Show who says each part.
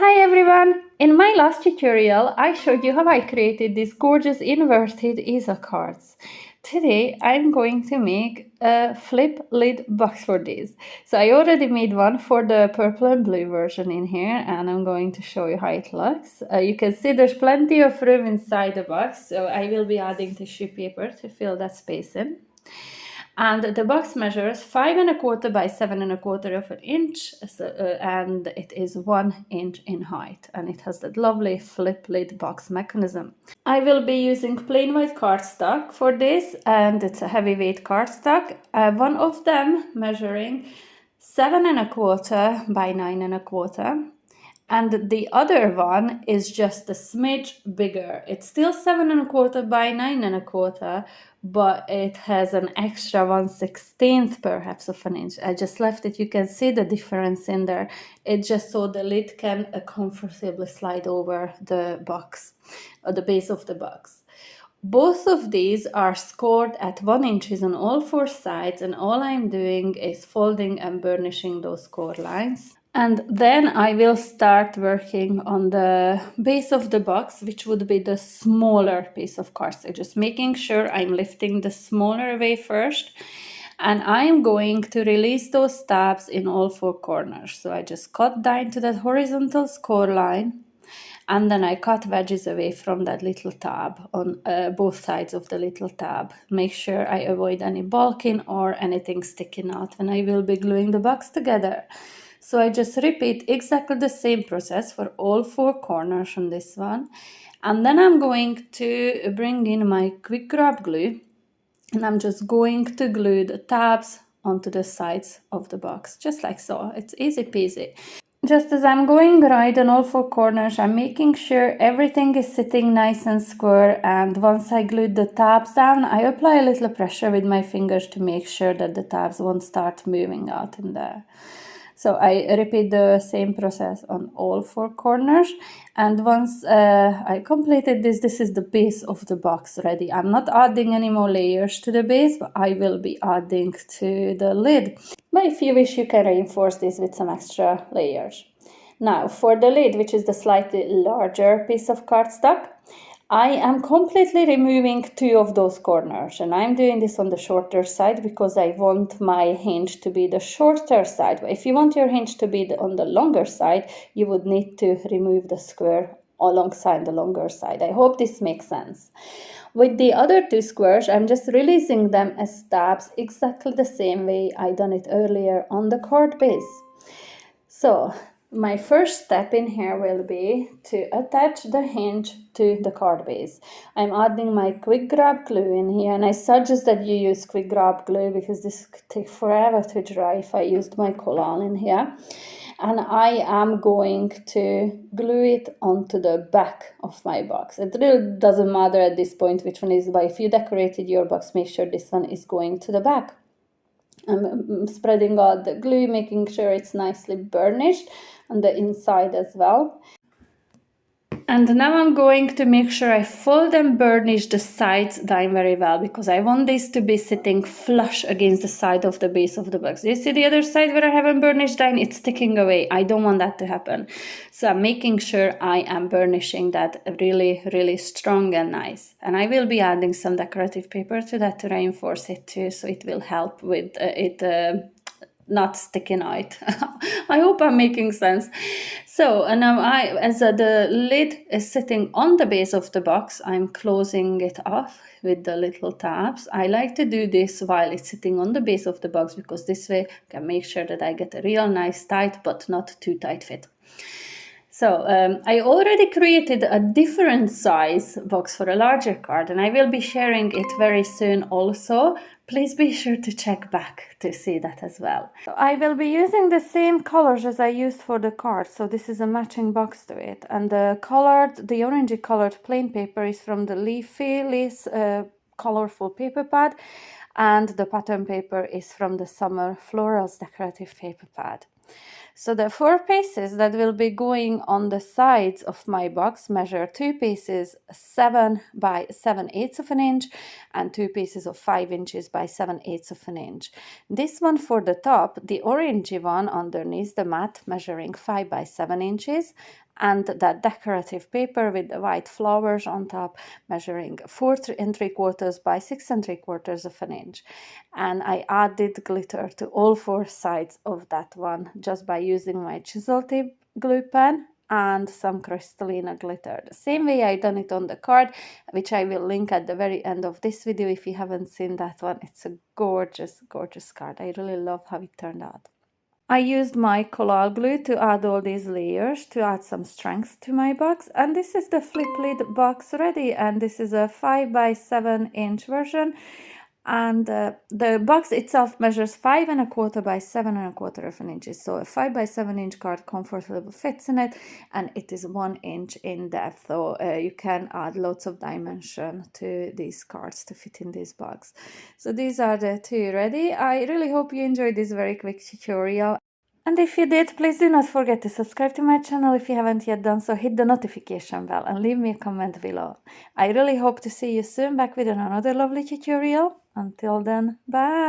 Speaker 1: Hi everyone! In my last tutorial, I showed you how I created these gorgeous inverted ISA cards. Today, I'm going to make a flip lid box for this. So I already made one for the purple and blue version in here, and I'm going to show you how it looks. You can see there's plenty of room inside the box, so I will be adding tissue paper to fill that space in. And the box measures 5¼ by 7¼ of an inch, and it is 1 inch in height, and it has that lovely flip lid box mechanism. I will be using plain white cardstock for this, and it's a heavyweight cardstock. One of them measuring 7¼ by 9¼ and the other one is just a smidge bigger. It's still 7¼ by 9¼ but it has an extra 1/16 perhaps of an inch. I just left it. You can see the difference in there. It's just so the lid can comfortably slide over the box or the base of the box. Both of these are scored at 1 inch on all 4 sides, and all I'm doing is folding and burnishing those score lines. And then I will start working on the base of the box, which would be the smaller piece of cardstock. Just making sure I'm lifting the smaller away first. And I'm going to release those tabs in all 4 corners. So I just cut down to that horizontal score line. And then I cut wedges away from that little tab on both sides of the little tab. Make sure I avoid any bulking or anything sticking out when I will be gluing the box together. So I just repeat exactly the same process for all 4 corners on this one. And then I'm going to bring in my quick grab glue, and I'm just going to glue the tabs onto the sides of the box, just like so. It's easy peasy. Just as I'm going right on all 4 corners, I'm making sure everything is sitting nice and square, and once I glued the tabs down, I apply a little pressure with my fingers to make sure that the tabs won't start moving out in there. So I repeat the same process on all 4 corners, and once I completed this, this is the base of the box ready. I'm not adding any more layers to the base, but I will be adding to the lid. But if you wish, you can reinforce this with some extra layers. Now for the lid, which is the slightly larger piece of cardstock, I am completely removing 2 of those corners, and I'm doing this on the shorter side because I want my hinge to be the shorter side. But if you want your hinge to be on the longer side, you would need to remove the square alongside the longer side. I hope this makes sense. With the other 2 squares, I'm just releasing them as tabs exactly the same way I done it earlier on the card base. So my first step in here will be to attach the hinge to the card base. I'm adding my quick grab glue in here, and I suggest that you use quick grab glue because this could take forever to dry if I used my collal in here. And I am going to glue it onto the back of my box. It really doesn't matter at this point which one is, but if you decorated your box, make sure this one is going to the back. I'm spreading out the glue, making sure it's nicely burnished on the inside as well. And now I'm going to make sure I fold and burnish the sides down very well, because I want this to be sitting flush against the side of the base of the box. You see the other side where I haven't burnished down? It's sticking away. I don't want that to happen. So I'm making sure I am burnishing that really, really strong and nice. And I will be adding some decorative paper to that to reinforce it too, so it will help with it not sticking out. I hope I'm making sense. So and now as the lid is sitting on the base of the box, I'm closing it off with the little tabs. I like to do this while it's sitting on the base of the box, because this way I can make sure that I get a real nice tight but not too tight fit. So I already created a different size box for a larger card, and I will be sharing it very soon also. Please be sure to check back to see that as well. So I will be using the same colors as I used for the card. So this is a matching box to it. And the orangey colored plain paper is from the Leafy Lace colorful paper pad. And the pattern paper is from the Summer Florals decorative paper pad. So the 4 pieces that will be going on the sides of my box measure 2 pieces 7 by 7/8 of an inch and 2 pieces of 5 inches by 7/8 of an inch. This one for the top, the orangey one underneath the mat measuring 5 by 7 inches, and that decorative paper with the white flowers on top measuring 4 3/4 by 6 3/4 of an inch. And I added glitter to all 4 sides of that one just by using my chisel tip glue pen and some Crystallina glitter. The same way I done it on the card, which I will link at the very end of this video if you haven't seen that one. It's a gorgeous, gorgeous card. I really love how it turned out. I used my collal glue to add all these layers to add some strength to my box, and this is the flip lid box ready, and this is a 5 by 7 inch version, and the box itself measures 5 1/4 by 7 1/4 of an inch, so a 5 by 7 inch card comfortably fits in it, and it is 1 inch in depth, so you can add lots of dimension to these cards to fit in this box. So these are the 2 ready. I really hope you enjoyed this very quick tutorial. And if you did, please do not forget to subscribe to my channel if you haven't yet done so. Hit the notification bell and leave me a comment below. I really hope to see you soon back with another lovely tutorial. Until then, bye!